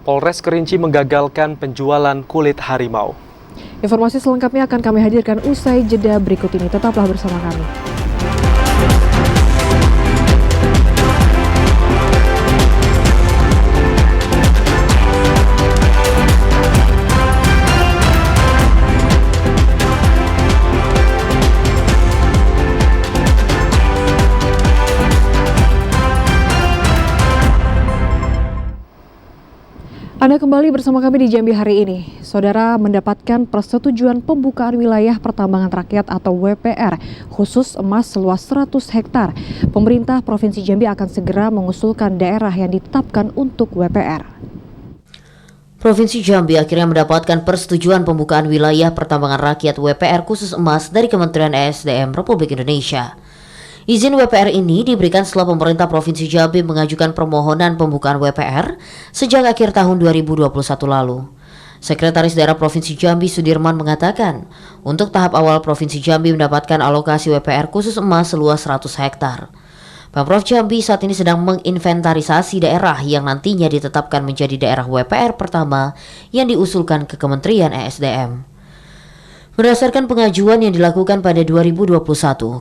Polres Kerinci menggagalkan penjualan kulit harimau. Informasi selengkapnya akan kami hadirkan usai jeda berikut ini. Tetaplah bersama kami. Anda kembali bersama kami di Jambi hari ini. Saudara mendapatkan persetujuan pembukaan wilayah pertambangan rakyat atau WPR khusus emas seluas 100 hektar. Pemerintah Provinsi Jambi akan segera mengusulkan daerah yang ditetapkan untuk WPR. Provinsi Jambi akhirnya mendapatkan persetujuan pembukaan wilayah pertambangan rakyat WPR khusus emas dari Kementerian ESDM Republik Indonesia. Izin WPR ini diberikan setelah pemerintah Provinsi Jambi mengajukan permohonan pembukaan WPR sejak akhir tahun 2021 lalu. Sekretaris Daerah Provinsi Jambi Sudirman mengatakan, untuk tahap awal Provinsi Jambi mendapatkan alokasi WPR khusus emas seluas 100 hektar. Pemprov Jambi saat ini sedang menginventarisasi daerah yang nantinya ditetapkan menjadi daerah WPR pertama yang diusulkan ke Kementerian ESDM. Berdasarkan pengajuan yang dilakukan pada 2021,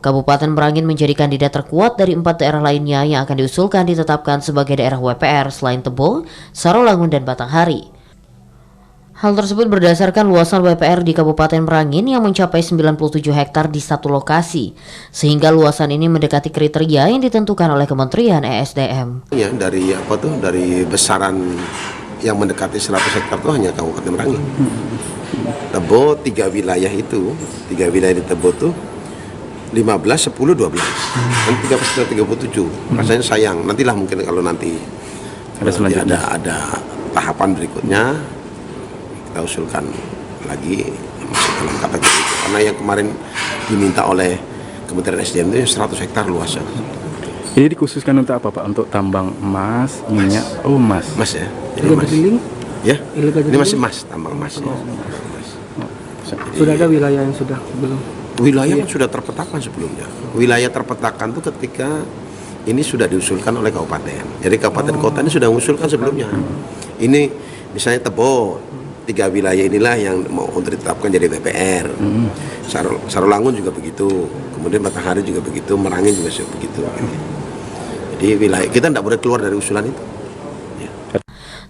Kabupaten Merangin menjadi kandidat terkuat dari 4 daerah lainnya yang akan diusulkan ditetapkan sebagai daerah WPR selain Tebo, Sarolangun, dan Batanghari. Hal tersebut berdasarkan luasan WPR di Kabupaten Merangin yang mencapai 97 hektar di satu lokasi, sehingga luasan ini mendekati kriteria yang ditentukan oleh Kementerian ESDM. Ya, dari besaran yang mendekati 100 hektar itu hanya Kabupaten Merangin. Tebo 3 wilayah di Tebo tuh 15, 10, 12 dan 37. Rasanya sayang, nantilah mungkin kalau nanti ada tahapan berikutnya kita usulkan lagi masuk dalam kategori itu. Karena yang kemarin diminta oleh Kementerian SDM itu 100 hektar luasnya. Ini dikhususkan untuk apa Pak? Untuk tambang emas, minyak, emas. Mas ya. Jadi emas. Ya, ini masih emas, tambang emas. Ya. Sudah ada wilayah yang sudah belum? Wilayah yang sudah terpetakan sebelumnya. Wilayah terpetakan itu ketika ini sudah diusulkan oleh kabupaten. Jadi kabupaten kota ini sudah mengusulkan sebelumnya. Ini misalnya Tebo, 3 wilayah inilah yang mau untuk ditetapkan jadi WPR. Sarolangun juga begitu. Kemudian Batanghari juga begitu. Merangin juga begitu. Jadi wilayah kita tidak boleh keluar dari usulan itu.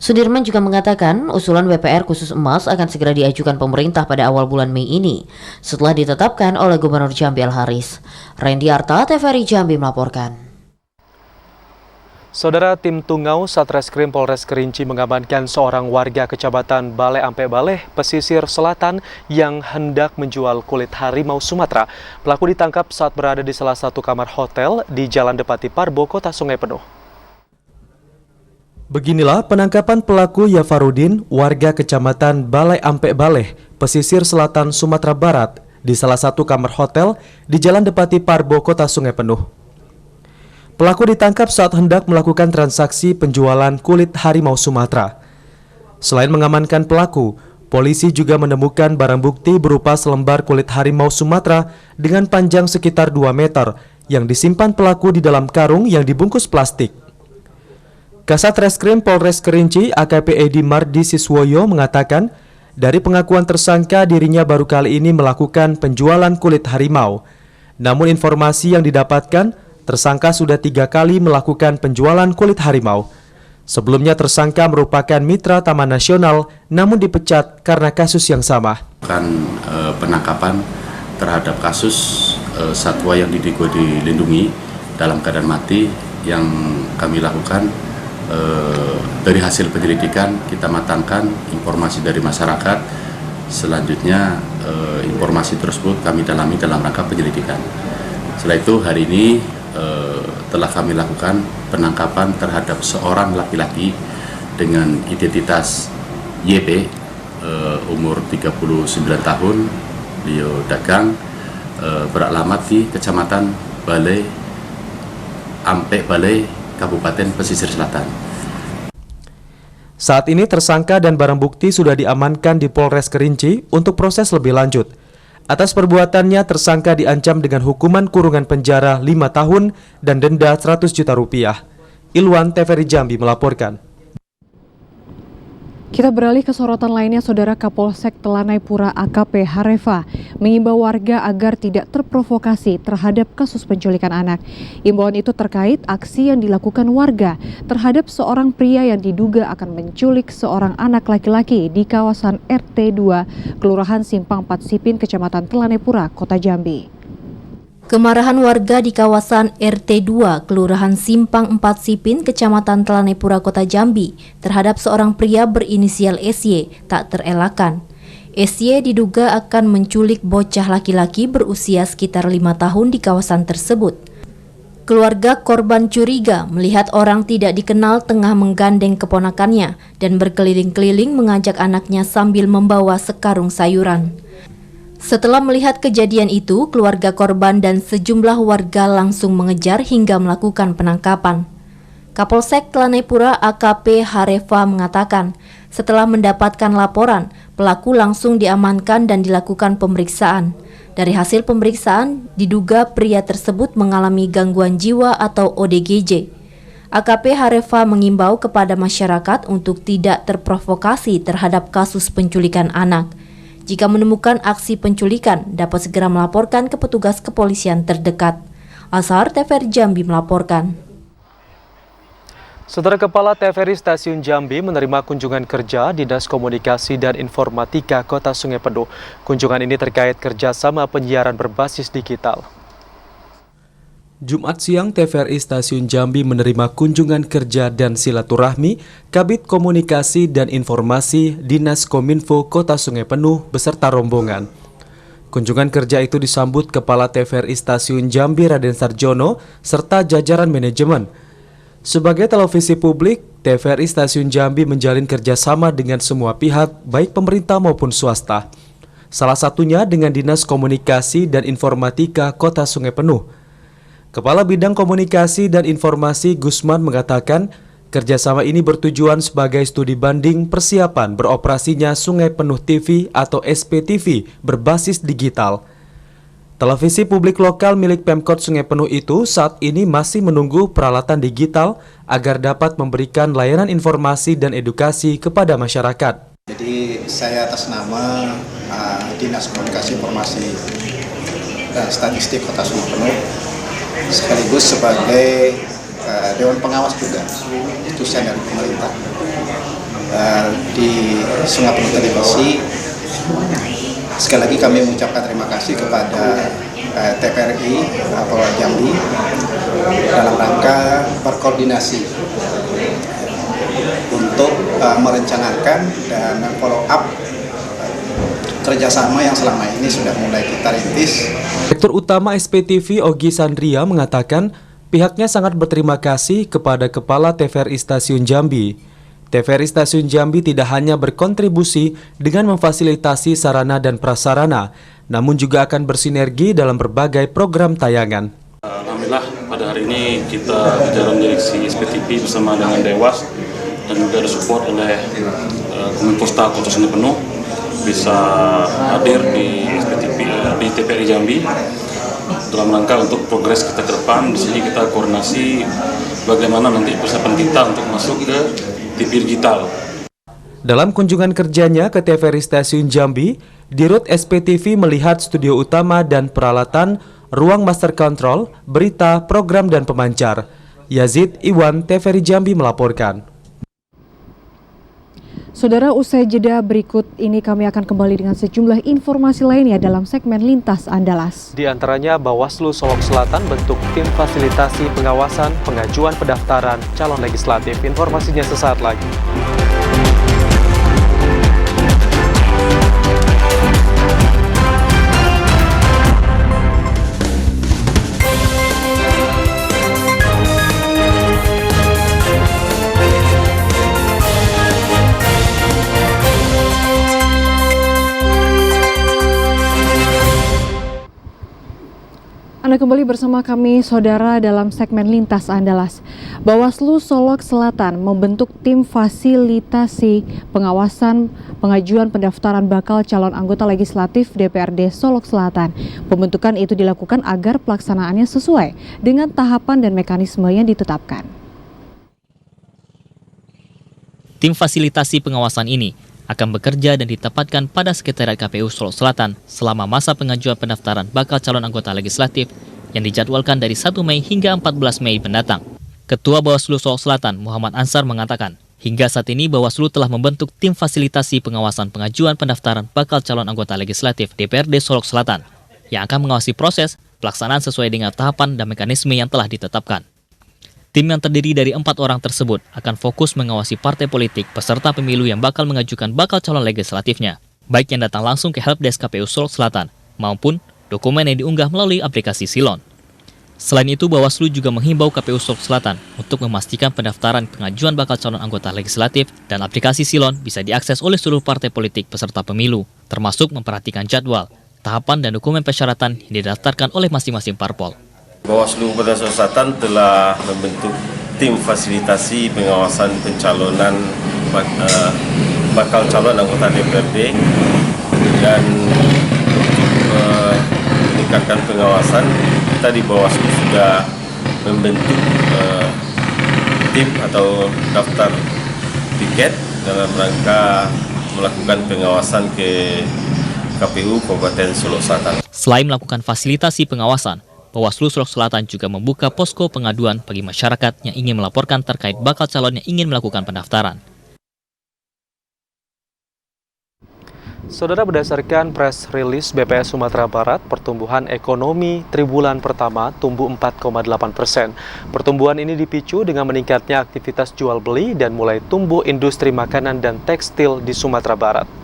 Sudirman juga mengatakan usulan WPR khusus emas akan segera diajukan pemerintah pada awal bulan Mei ini setelah ditetapkan oleh Gubernur Jambi Al-Haris. Randy Arta, TVRI Jambi melaporkan. Saudara, tim Tungau Satreskrim Polres Kerinci mengamankan seorang warga Kecamatan Baleh Ampe Baleh, pesisir selatan yang hendak menjual kulit harimau Sumatera. Pelaku ditangkap saat berada di salah satu kamar hotel di Jalan Depati Parbo, Kota Sungai Penuh. Beginilah penangkapan pelaku Yafarudin, warga Kecamatan Baleh Ampe Baleh, pesisir selatan Sumatera Barat, di salah satu kamar hotel di Jalan Depati Parbo, Kota Sungai Penuh. Pelaku ditangkap saat hendak melakukan transaksi penjualan kulit harimau Sumatera. Selain mengamankan pelaku, polisi juga menemukan barang bukti berupa selembar kulit harimau Sumatera dengan panjang sekitar 2 meter yang disimpan pelaku di dalam karung yang dibungkus plastik. Kasat Reskrim Polres Kerinci AKP Edi Mardi Siswoyo mengatakan, dari pengakuan tersangka dirinya baru kali ini melakukan penjualan kulit harimau. Namun informasi yang didapatkan, tersangka sudah 3 kali melakukan penjualan kulit harimau. Sebelumnya tersangka merupakan mitra Taman Nasional, namun dipecat karena kasus yang sama. Penangkapan terhadap kasus satwa yang dilindungi dalam keadaan mati yang kami lakukan. Dari hasil penyelidikan kita matangkan informasi dari masyarakat. Selanjutnya informasi tersebut kami dalami dalam rangka penyelidikan. Setelah itu hari ini telah kami lakukan penangkapan terhadap seorang laki-laki dengan identitas YP, umur 39 tahun, beliau dagang, beralamat di Kecamatan Baleh Ampe Baleh, Kabupaten Pesisir Selatan. Saat ini tersangka dan barang bukti sudah diamankan di Polres Kerinci untuk proses lebih lanjut. Atas perbuatannya tersangka diancam dengan hukuman kurungan penjara 5 tahun dan denda 100 juta rupiah. Ilwan, TVRI Jambi melaporkan. Kita beralih ke sorotan lainnya, Saudara. Kapolsek Telanai Pura AKP Harefa mengimbau warga agar tidak terprovokasi terhadap kasus penculikan anak. Imbauan itu terkait aksi yang dilakukan warga terhadap seorang pria yang diduga akan menculik seorang anak laki-laki di kawasan RT 2, Kelurahan Simpang 4 Sipin, Kecamatan Telanai Pura, Kota Jambi. Kemarahan warga di kawasan RT 2, Kelurahan Simpang 4 Sipin, Kecamatan Telanepura, Kota Jambi, terhadap seorang pria berinisial SY tak terelakkan. SY diduga akan menculik bocah laki-laki berusia sekitar 5 tahun di kawasan tersebut. Keluarga korban curiga melihat orang tidak dikenal tengah menggandeng keponakannya dan berkeliling-keliling mengajak anaknya sambil membawa sekarung sayuran. Setelah melihat kejadian itu, keluarga korban dan sejumlah warga langsung mengejar hingga melakukan penangkapan. Kapolsek Telanepura AKP Harefa mengatakan, setelah mendapatkan laporan, pelaku langsung diamankan dan dilakukan pemeriksaan. Dari hasil pemeriksaan, diduga pria tersebut mengalami gangguan jiwa atau ODGJ. AKP Harefa mengimbau kepada masyarakat untuk tidak terprovokasi terhadap kasus penculikan anak. Jika menemukan aksi penculikan, dapat segera melaporkan ke petugas kepolisian terdekat. Azhar TVRI Jambi melaporkan. Saudara Kepala TVRI Stasiun Jambi menerima kunjungan kerja Dinas Komunikasi dan Informatika Kota Sungai Penuh. Kunjungan ini terkait kerjasama penyiaran berbasis digital. Jumat siang, TVRI Stasiun Jambi menerima kunjungan kerja dan silaturahmi Kabid Komunikasi dan Informasi Dinas Kominfo Kota Sungai Penuh beserta rombongan. Kunjungan kerja itu disambut Kepala TVRI Stasiun Jambi Raden Sarjono serta jajaran manajemen. Sebagai televisi publik, TVRI Stasiun Jambi menjalin kerjasama dengan semua pihak, baik pemerintah maupun swasta. Salah satunya dengan Dinas Komunikasi dan Informatika Kota Sungai Penuh. Kepala Bidang Komunikasi dan Informasi Gusman mengatakan, kerjasama ini bertujuan sebagai studi banding persiapan beroperasinya Sungai Penuh TV atau SPTV berbasis digital. Televisi publik lokal milik Pemkot Sungai Penuh itu saat ini masih menunggu peralatan digital agar dapat memberikan layanan informasi dan edukasi kepada masyarakat. Jadi saya atas nama Dinas Komunikasi Informasi dan Statistik Kota Sungai Penuh sekaligus sebagai Dewan Pengawas juga utusan dari pemerintah di Sungai Penuh Televisi. Sekali lagi kami mengucapkan terima kasih kepada TVRI Polda Jambi dalam rangka berkoordinasi untuk merencanakan dan follow up kerjasama yang selama ini sudah mulai kita rintis. Direktur Utama SPTV Ogi Sandria mengatakan pihaknya sangat berterima kasih kepada Kepala TVRI Stasiun Jambi. TVRI Stasiun Jambi tidak hanya berkontribusi dengan memfasilitasi sarana dan prasarana, namun juga akan bersinergi dalam berbagai program tayangan. Alhamdulillah pada hari ini kita jalan direksi SPTV bersama dengan Dewas dan juga ada support oleh Kominfosta Kota Sungai Penuh bisa hadir di SPTV di TVRI Jambi dalam rangka untuk progres kita ke depan. Di sini kita koordinasi bagaimana nanti persiapan kita untuk masuk ke TV digital. Dalam kunjungan kerjanya ke TVRI Stasiun Jambi, Dirut SPTV melihat studio utama dan peralatan, ruang master control, berita, program dan pemancar. Yazid Iwan, TVRI Jambi melaporkan. Saudara, usai jeda berikut ini kami akan kembali dengan sejumlah informasi lainnya dalam segmen Lintas Andalas. Di antaranya Bawaslu Solok Selatan bentuk tim fasilitasi pengawasan pengajuan pendaftaran calon legislatif. Informasinya sesaat lagi. Anda kembali bersama kami, Saudara, dalam segmen Lintas Andalas. Bawaslu Solok Selatan membentuk tim fasilitasi pengawasan pengajuan pendaftaran bakal calon anggota legislatif DPRD Solok Selatan. Pembentukan itu dilakukan agar pelaksanaannya sesuai dengan tahapan dan mekanisme yang ditetapkan. Tim fasilitasi pengawasan ini akan bekerja dan ditempatkan pada Sekretariat KPU Solok Selatan selama masa pengajuan pendaftaran bakal calon anggota legislatif yang dijadwalkan dari 1 Mei hingga 14 Mei mendatang. Ketua Bawaslu Solok Selatan Muhammad Ansar mengatakan, hingga saat ini Bawaslu telah membentuk tim fasilitasi pengawasan pengajuan pendaftaran bakal calon anggota legislatif DPRD Solok Selatan yang akan mengawasi proses pelaksanaan sesuai dengan tahapan dan mekanisme yang telah ditetapkan. Tim yang terdiri dari 4 orang tersebut akan fokus mengawasi partai politik peserta pemilu yang bakal mengajukan bakal calon legislatifnya, baik yang datang langsung ke helpdesk KPU Sulawesi Selatan maupun dokumen yang diunggah melalui aplikasi Silon. Selain itu, Bawaslu juga menghimbau KPU Sulawesi Selatan untuk memastikan pendaftaran pengajuan bakal calon anggota legislatif dan aplikasi Silon bisa diakses oleh seluruh partai politik peserta pemilu, termasuk memperhatikan jadwal, tahapan dan dokumen persyaratan yang didaftarkan oleh masing-masing parpol. Bawaslu Kota Sulawesi Selatan telah membentuk tim fasilitasi pengawasan pencalonan bakal calon anggota DPRD dan meningkatkan pengawasan. Kita di Bawaslu sudah membentuk tim atau daftar tiket dalam rangka melakukan pengawasan ke KPU Kabupaten Sulawesi Selatan. Selain melakukan fasilitasi pengawasan, Bawaslu Sulawesi Selatan juga membuka posko pengaduan bagi masyarakat yang ingin melaporkan terkait bakal calon yang ingin melakukan pendaftaran. Saudara, berdasarkan press release BPS Sumatera Barat, pertumbuhan ekonomi triwulan pertama tumbuh 4,8%. Pertumbuhan ini dipicu dengan meningkatnya aktivitas jual beli dan mulai tumbuh industri makanan dan tekstil di Sumatera Barat.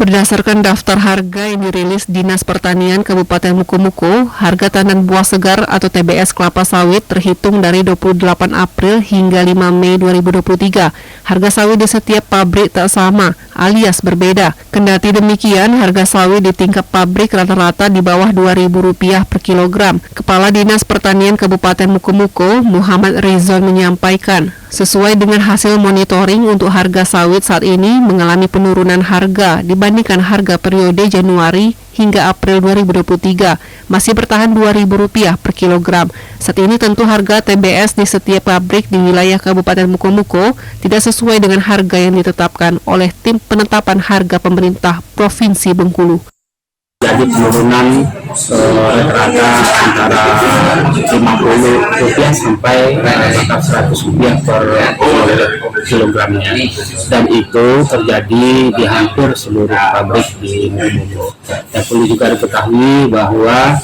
Berdasarkan daftar harga yang dirilis Dinas Pertanian Kabupaten Mukomuko, harga tandan buah segar atau TBS kelapa sawit terhitung dari 28 April hingga 5 Mei 2023. Harga sawit di setiap pabrik tak sama, alias berbeda. Kendati demikian, harga sawit di tingkat pabrik rata-rata di bawah Rp2.000 per kilogram. Kepala Dinas Pertanian Kabupaten Mukomuko, Muhammad Rizon menyampaikan, sesuai dengan hasil monitoring untuk harga sawit saat ini mengalami penurunan harga dibandingkan harga periode Januari hingga April 2023, masih bertahan Rp2.000 per kilogram. Saat ini tentu harga TBS di setiap pabrik di wilayah Kabupaten Mukomuko tidak sesuai dengan harga yang ditetapkan oleh Tim Penetapan Harga Pemerintah Provinsi Bengkulu. Jadi penurunan rata-rata antara Rp50 sampai Rp100 per kilogramnya, dan itu terjadi di hampir seluruh pabrik di Mukomuko. Dan perlu juga diketahui bahwa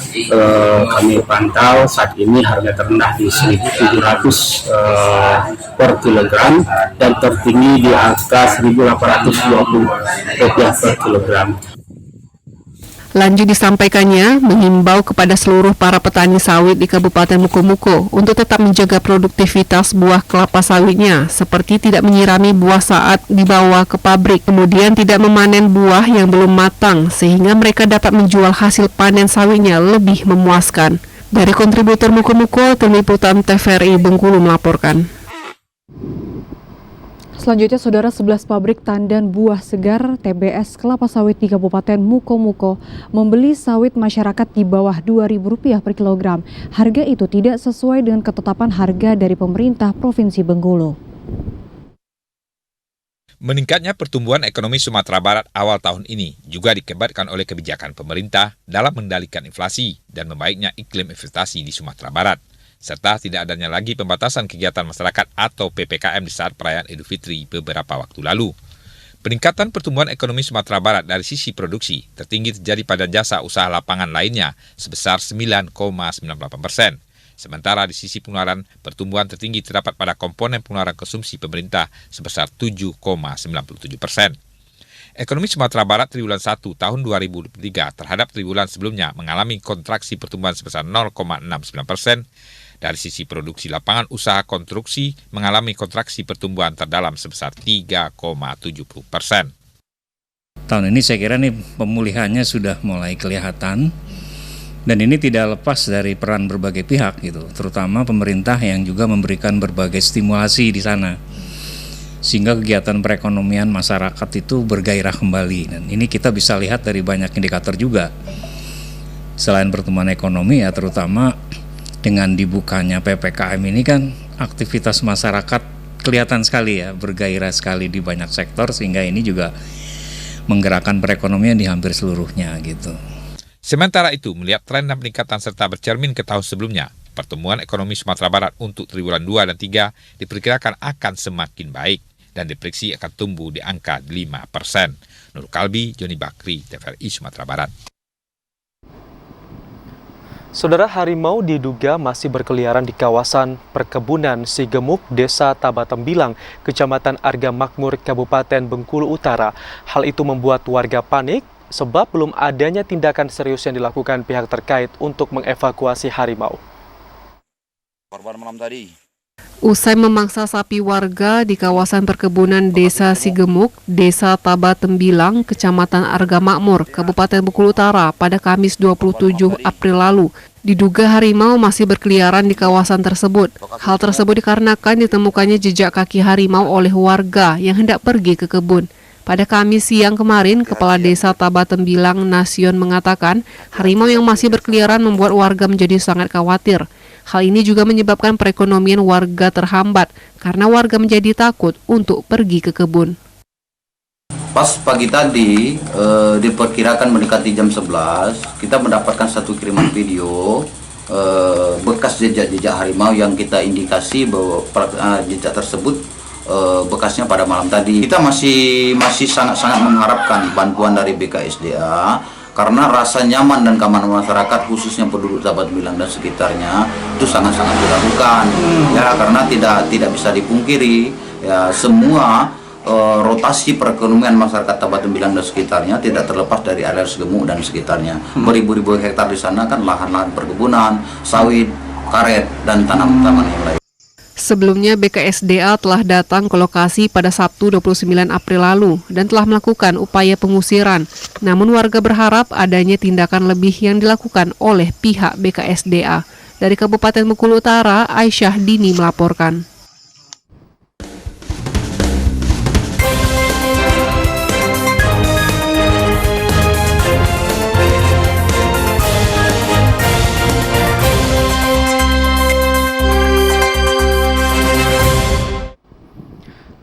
kami pantau saat ini harga terendah di Rp1.700 per kilogram dan tertinggi di angka Rp1.820 per kilogram. Lanjut disampaikannya, mengimbau kepada seluruh para petani sawit di Kabupaten Mukomuko untuk tetap menjaga produktivitas buah kelapa sawitnya, seperti tidak menyirami buah saat dibawa ke pabrik, kemudian tidak memanen buah yang belum matang, sehingga mereka dapat menjual hasil panen sawitnya lebih memuaskan. Dari kontributor Mukomuko, Tim Liputan TVRI Bengkulu melaporkan. Selanjutnya, Saudara, 11 pabrik tandan buah segar TBS kelapa sawit di Kabupaten Mukomuko membeli sawit masyarakat di bawah Rp2.000 per kilogram. Harga itu tidak sesuai dengan ketetapan harga dari pemerintah Provinsi Bengkulu. Meningkatnya pertumbuhan ekonomi Sumatera Barat awal tahun ini juga dikibatkan oleh kebijakan pemerintah dalam mengendalikan inflasi dan membaiknya iklim investasi di Sumatera Barat, serta tidak adanya lagi pembatasan kegiatan masyarakat atau PPKM di saat perayaan Idul Fitri beberapa waktu lalu. Peningkatan pertumbuhan ekonomi Sumatera Barat dari sisi produksi tertinggi terjadi pada jasa usaha lapangan lainnya sebesar 9,98%. Sementara di sisi pengeluaran, pertumbuhan tertinggi terdapat pada komponen pengeluaran konsumsi pemerintah sebesar 7,97%. Ekonomi Sumatera Barat triwulan 1 tahun 2023 terhadap triwulan sebelumnya mengalami kontraksi pertumbuhan sebesar 0,69%. Dari sisi produksi, lapangan usaha konstruksi mengalami kontraksi pertumbuhan terdalam sebesar 3,70%. Tahun ini saya kira nih pemulihannya sudah mulai kelihatan, dan ini tidak lepas dari peran berbagai pihak gitu, terutama pemerintah yang juga memberikan berbagai stimulasi di sana, sehingga kegiatan perekonomian masyarakat itu bergairah kembali. Dan ini kita bisa lihat dari banyak indikator juga. Selain pertumbuhan ekonomi ya, terutama dengan dibukanya PPKM ini kan aktivitas masyarakat kelihatan sekali ya, bergairah sekali di banyak sektor, sehingga ini juga menggerakkan perekonomian di hampir seluruhnya gitu. Sementara itu, melihat tren dan peningkatan serta bercermin ke tahun sebelumnya, pertumbuhan ekonomi Sumatera Barat untuk triwulan 2 dan 3 diperkirakan akan semakin baik. dan diprediksi akan tumbuh di angka 5%. Nur Kalbi, Joni Bakri, TVRI Sumatera Barat. Saudara, harimau diduga masih berkeliaran di kawasan perkebunan Sigemuk, Desa Tabatembilang, Kecamatan Arga Makmur, Kabupaten Bengkulu Utara. Hal itu membuat warga panik sebab belum adanya tindakan serius yang dilakukan pihak terkait untuk mengevakuasi harimau. Korban malam tadi. Usai memangsa sapi warga di kawasan perkebunan Desa Sigemuk, Desa Tabatembilang, Kecamatan Arga Makmur, Kabupaten Bengkulu Utara pada Kamis 27 April lalu, diduga harimau masih berkeliaran di kawasan tersebut. Hal tersebut dikarenakan ditemukannya jejak kaki harimau oleh warga yang hendak pergi ke kebun. Pada Kamis siang kemarin, Kepala Desa Tabatembilang Nasion mengatakan harimau yang masih berkeliaran membuat warga menjadi sangat khawatir. Hal ini juga menyebabkan perekonomian warga terhambat karena warga menjadi takut untuk pergi ke kebun. Pas pagi tadi, diperkirakan mendekati jam 11, kita mendapatkan satu kiriman video bekas jejak-jejak harimau yang kita indikasi bahwa jejak tersebut bekasnya pada malam tadi. Kita masih sangat-sangat mengharapkan bantuan dari BKSDA karena rasa nyaman dan keamanan masyarakat khususnya penduduk Tabatembilang dan sekitarnya itu sangat-sangat diragukan. Ya, karena tidak bisa dipungkiri ya, semua rotasi perekonomian masyarakat Tabatembilang dan sekitarnya tidak terlepas dari area Sigemuk dan sekitarnya. Beribu-ribu hektar di sana kan lahan-lahan perkebunan, sawit, karet dan tanaman-tanaman yang lain. Sebelumnya BKSDA telah datang ke lokasi pada Sabtu 29 April lalu dan telah melakukan upaya pengusiran. Namun warga berharap adanya tindakan lebih yang dilakukan oleh pihak BKSDA. Dari Kabupaten Bengkulu Utara, Aisyah Dini melaporkan.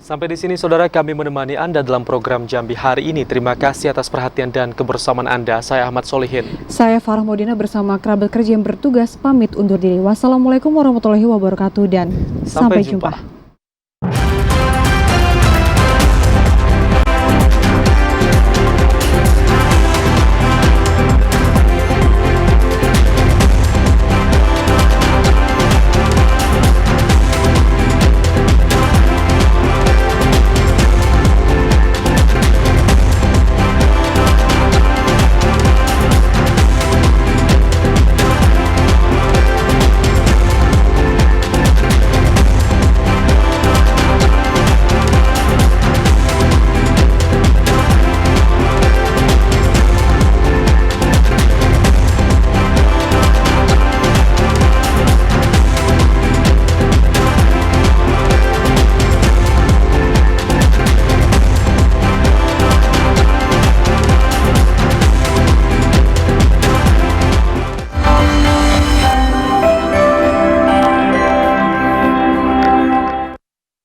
Sampai di sini saudara, kami menemani Anda dalam program Jambi hari ini. Terima kasih atas perhatian dan kebersamaan Anda. Saya Ahmad Solihin. Saya Farah Modina bersama kerabat kerja yang bertugas pamit undur diri. Wassalamualaikum warahmatullahi wabarakatuh dan sampai jumpa.